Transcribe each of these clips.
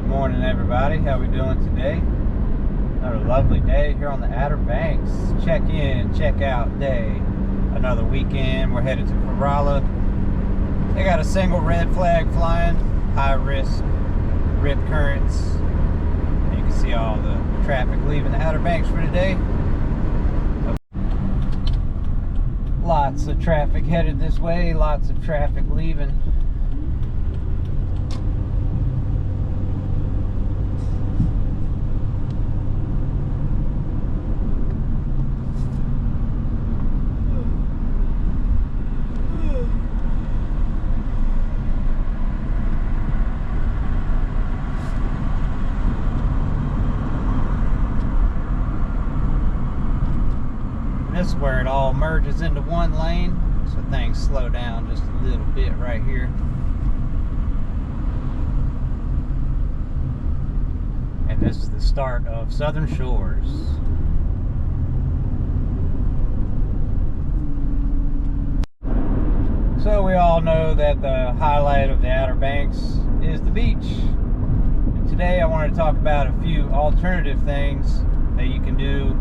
Good morning, everybody. How we doing today? Another lovely day here on the Outer Banks. Check in, check out day. Another weekend. We're headed to Corolla. They got a single red flag flying. High risk, rip currents. And you can see all the traffic leaving the Outer Banks for today. Lots of traffic headed this way. Lots of traffic leaving. This is where it all merges into one lane, so things slow down just a little bit right here. And this is the start of Southern Shores. So we all know that the highlight of the Outer Banks is the beach. And today I want to talk about a few alternative things that you can do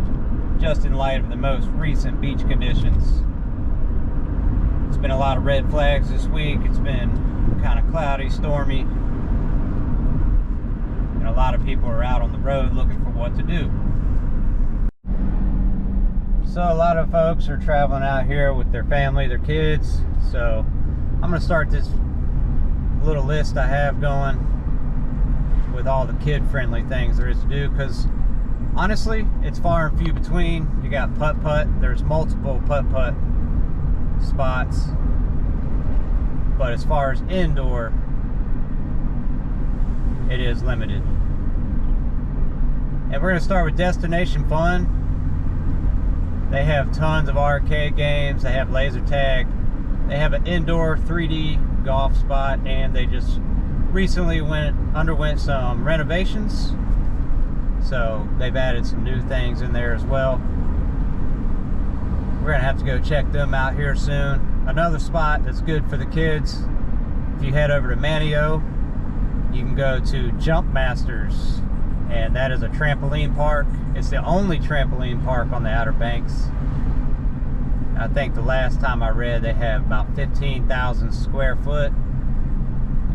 just in light of the most recent beach conditions. It's been a lot of red flags this week. It's been kind of cloudy, stormy, and a lot of people are out on the road looking for what to do. So a lot of folks are traveling out here with their family, their kids. So I'm going to start this little list I have going with all the kid-friendly things there is to do, because honestly, it's far and few between. You got putt-putt. There's multiple putt-putt spots. But as far as indoor, it is limited. And we're going to start with Destination Fun. They have tons of arcade games. They have laser tag. They have an indoor 3D golf spot. And they just recently underwent some renovations. So they've added some new things in there as well. We're gonna have to go check them out here soon. Another spot that's good for the kids, if you head over to Manio, you can go to Jump Masters, and that is a trampoline park. It's the only trampoline park on the Outer Banks. I think the last time I read they have about 15,000 square foot,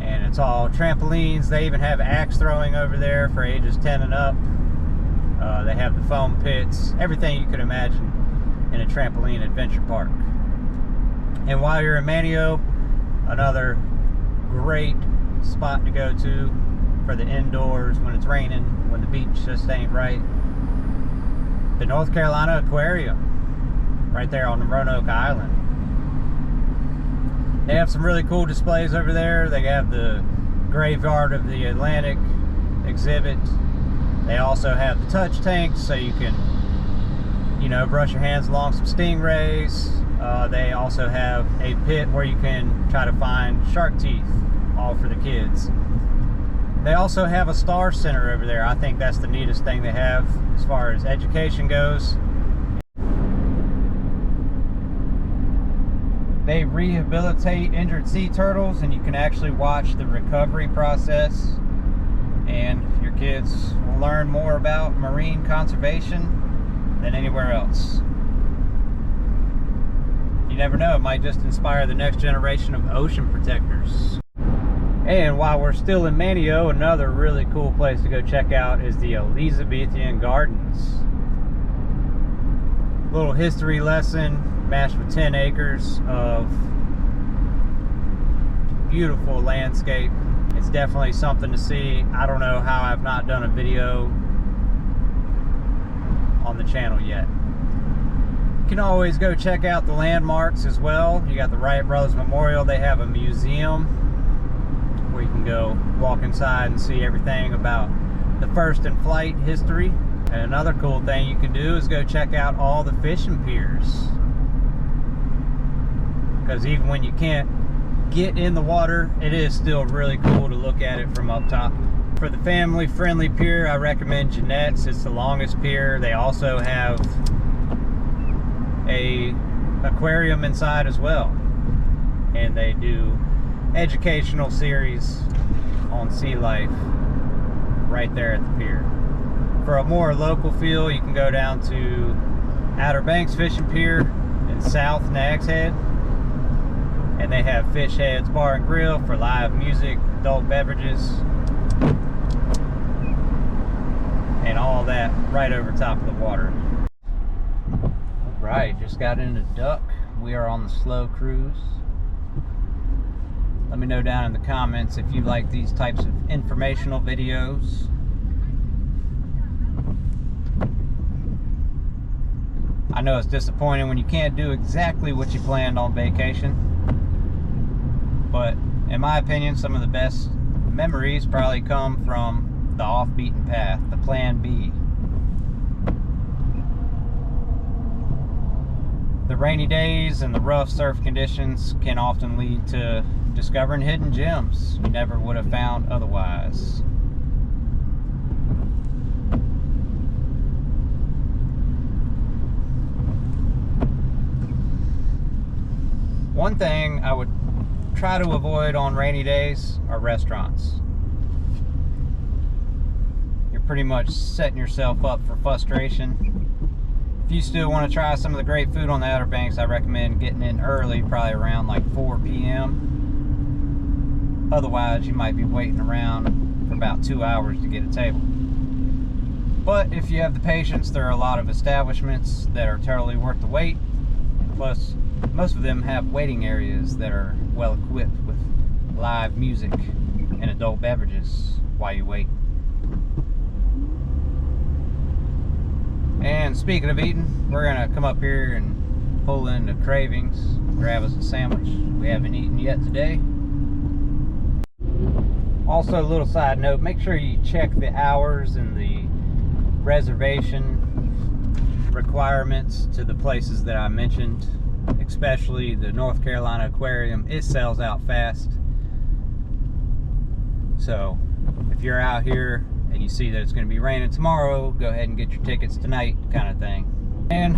and it's all trampolines. They even have axe throwing over there for ages 10 and up. They have the foam pits, everything you could imagine in a trampoline adventure park. And while you're in Manio, another great spot to go to for the indoors when it's raining, when the beach just ain't right, the North Carolina Aquarium, right there on the Roanoke Island. They have some really cool displays over there. They have the Graveyard of the Atlantic exhibit. They also have the touch tanks, so you can, you know, brush your hands along some stingrays. They also have a pit where you can try to find shark teeth, all for the kids. They also have a star center over there. I think that's the neatest thing they have as far as education goes. They rehabilitate injured sea turtles, and you can actually watch the recovery process, and your kids will learn more about marine conservation than anywhere else. You never know, it might just inspire the next generation of ocean protectors. And while we're still in Manio, another really cool place to go check out is the Elizabethan Gardens. Little history lesson, matched with 10 acres of beautiful landscape. It's definitely something to see. I don't know how I've not done a video on the channel yet. You can always go check out the landmarks as well. You got the Wright Brothers Memorial. They have a museum where you can go walk inside and see everything about the first in flight history. And another cool thing you can do is go check out all the fishing piers, because even when you can't get in the water, it is still really cool to look at it from up top. For the family friendly pier, I recommend Jeanette's. It's the longest pier. They also have a aquarium inside as well, and they do educational series on sea life. right there at the pier. For a more local feel, you can go down to Outer Banks Fishing Pier in South Nags Head, and they have Fish Heads Bar and Grill for live music, adult beverages, and all that right over top of the water. Right, just got into Duck. We are on the slow cruise. Let me know down in the comments if you like these types of informational videos. I know it's disappointing when you can't do exactly what you planned on vacation, but in my opinion, some of the best memories probably come from the off-beaten path, the plan B. The rainy days and the rough surf conditions can often lead to discovering hidden gems you never would have found otherwise. One thing I would try to avoid on rainy days are restaurants. You're pretty much setting yourself up for frustration. If you still want to try some of the great food on the Outer Banks, I recommend getting in early, probably around like 4 p.m. Otherwise, you might be waiting around for about 2 hours to get a table. But if you have the patience, there are a lot of establishments that are totally worth the wait. Plus, most of them have waiting areas that are well equipped with live music and adult beverages while you wait. And speaking of eating, we're gonna come up here and pull into Cravings, grab us a sandwich we haven't eaten yet today. Also, a little side note, make sure you check the hours and the reservation requirements to the places that I mentioned, especially the North Carolina Aquarium. It sells out fast. So if you're out here and you see that it's going to be raining tomorrow, go ahead and get your tickets tonight, kind of thing. And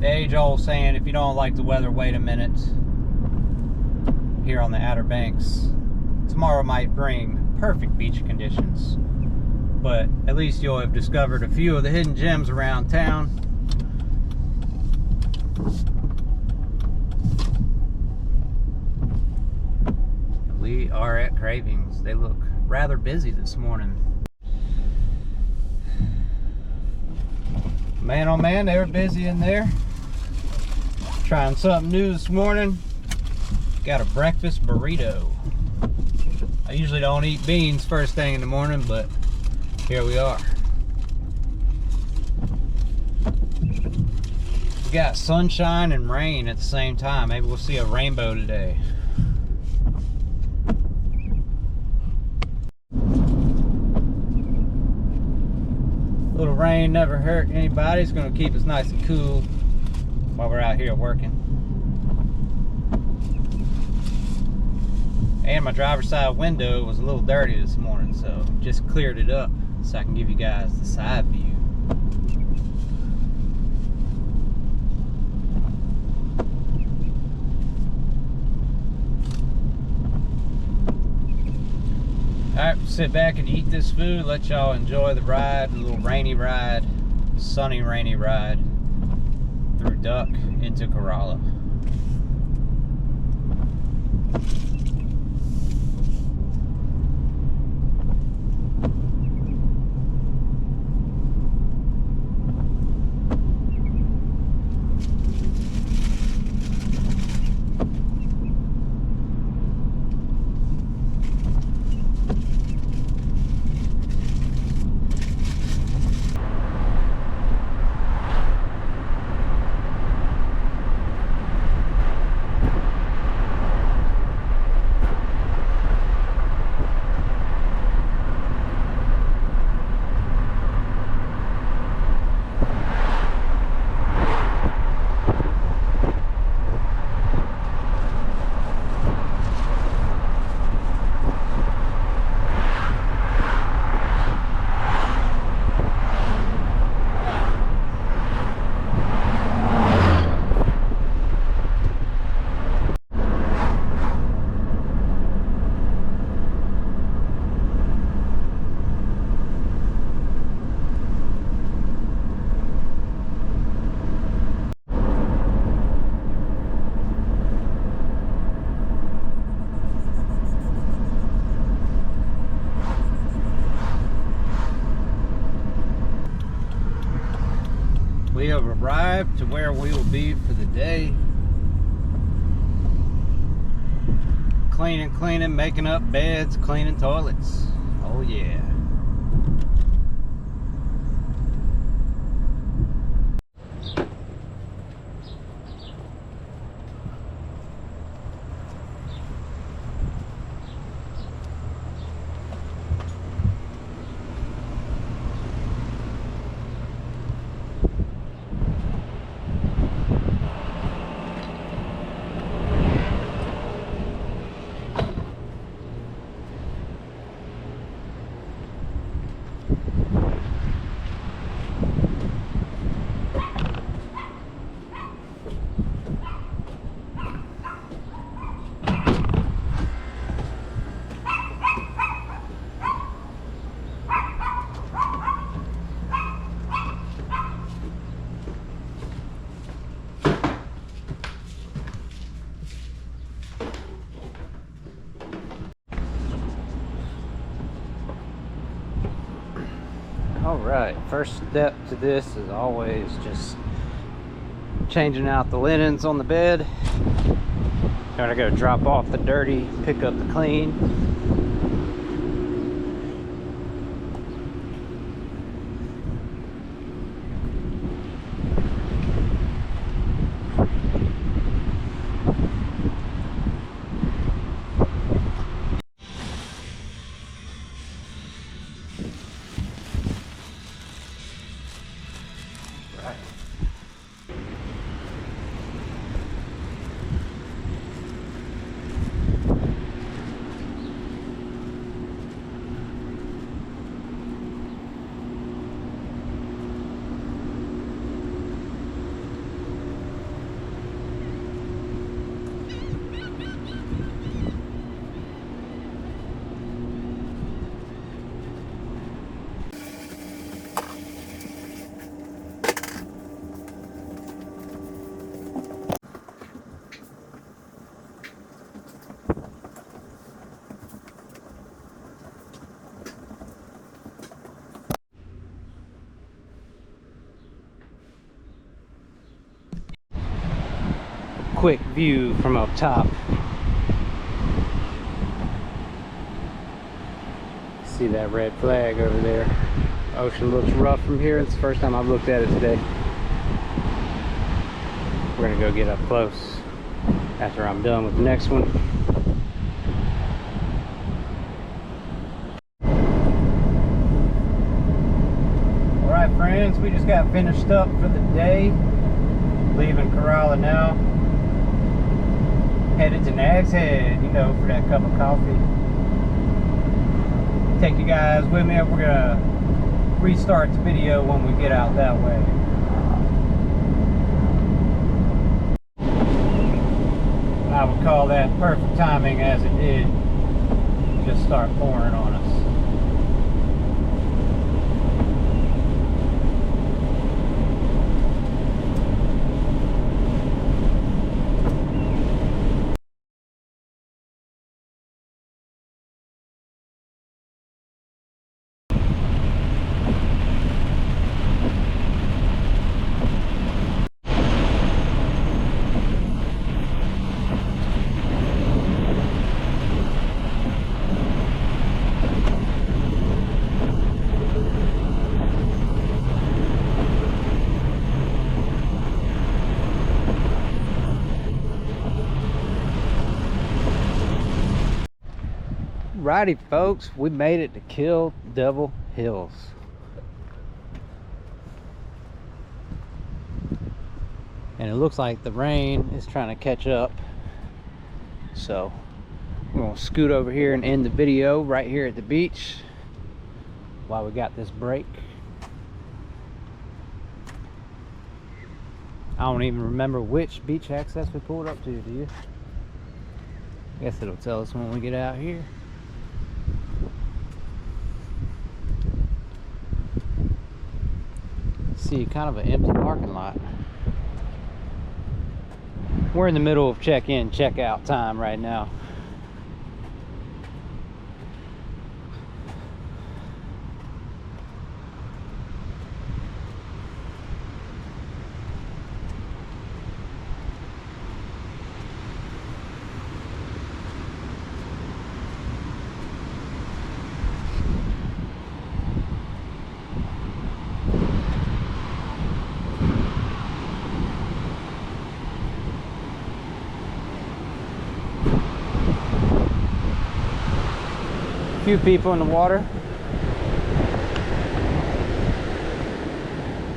the age-old saying, if you don't like the weather, wait a minute. Here on the Outer Banks, tomorrow might bring perfect beach conditions, but at least you'll have discovered a few of the hidden gems around town. We are at Cravings. They look rather busy this morning. Man, oh man, they were busy in there. Trying something new this morning. Got a breakfast burrito. I usually don't eat beans first thing in the morning, but here we are. We got sunshine and rain at the same time. Maybe we'll see a rainbow today. A little rain never hurt anybody. It's going to keep us nice and cool while we're out here working. And my driver's side window was a little dirty this morning, so just cleared it up so I can give you guys the side view. Alright, sit back and eat this food, let y'all enjoy the ride, a little rainy ride, sunny rainy ride through Duck into Corolla. have arrived to where we will be for the day. Cleaning, making up beds, cleaning toilets. Oh yeah. Alright, first step to this is always just changing out the linens on the bed. Gotta go drop off the dirty, pick up the clean. Quick view from up top. See that red flag over there? Ocean looks rough from here. It's the first time I've looked at it today. We're gonna go get up close after I'm done with the next one. Alright friends, we just got finished up for the day. Leaving Corolla now. Headed to Nag's Head, you know, for that cup of coffee. Take you guys with me. We're gonna restart the video when we get out that way. I would call that perfect timing, as it did just start pouring on us. Righty folks, we made it to Kill Devil Hills. And it looks like the rain is trying to catch up. So we're gonna scoot over here and end the video right here at the beach while we got this break. I don't even remember which beach access we pulled up to, do you? I guess it'll tell us when we get out here. See, kind of an empty parking lot. We're in the middle of check-in, check-out time right now. few people in the water,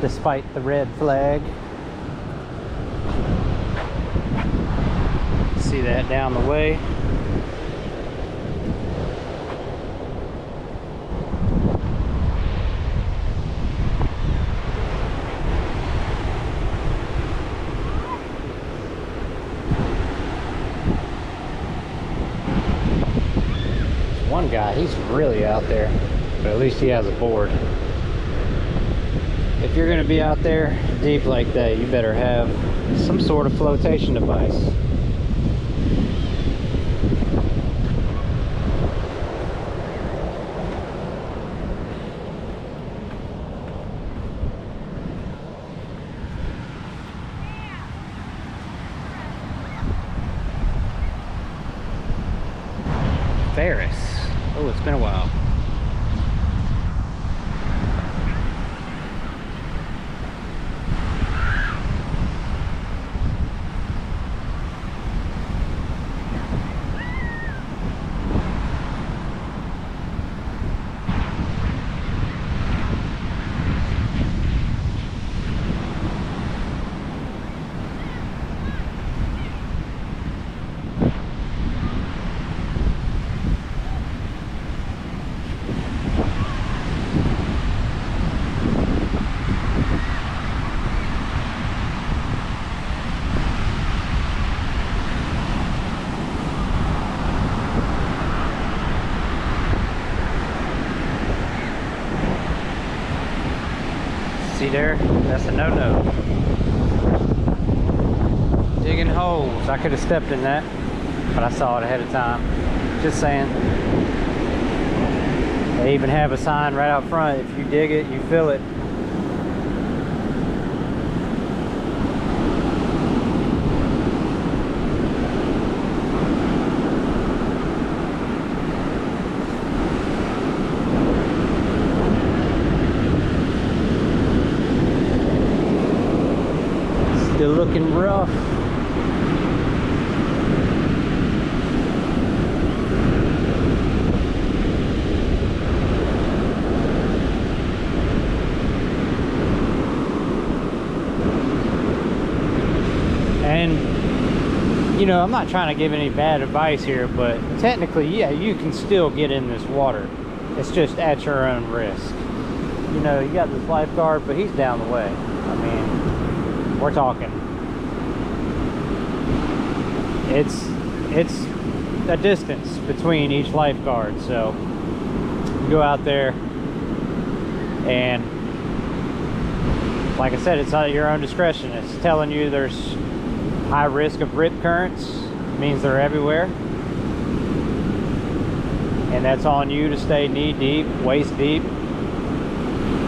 despite the red flag. See that down the way. One guy, he's really out there, but at least he has a board. If you're going to be out there deep like that, you better have some sort of flotation device. Ferris. Oh, it's been a while. See there? That's a no-no. Digging holes. I could have stepped in that, but I saw it ahead of time. Just saying. They even have a sign right out front. If you dig it, you fill it. Still looking rough. And you know, I'm not trying to give any bad advice here, but technically, yeah, you can still get in this water. It's just at your own risk. You know, you got this lifeguard, but he's down the way. I mean, we're talking, it's a distance between each lifeguard, so you go out there, and like I said, it's at your own discretion. It's telling you there's high risk of rip currents, means they're everywhere, and that's on you to stay knee deep, waist deep.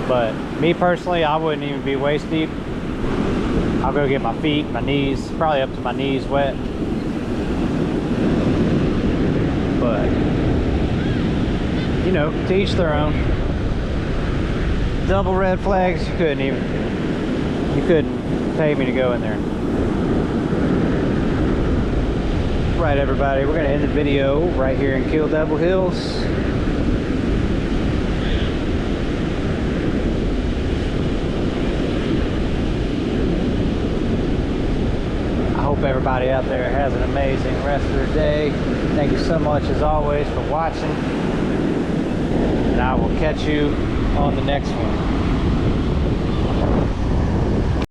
But me personally, I wouldn't even be waist deep. I'll go get my feet, my knees, probably up to my knees wet. But, you know, to each their own. Double red flags, you couldn't pay me to go in there. Right, everybody, we're gonna end the video right here in Kill Devil Hills. Hope everybody out there has an amazing rest of their day. Thank you so much as always for watching, and I will catch you on the next one.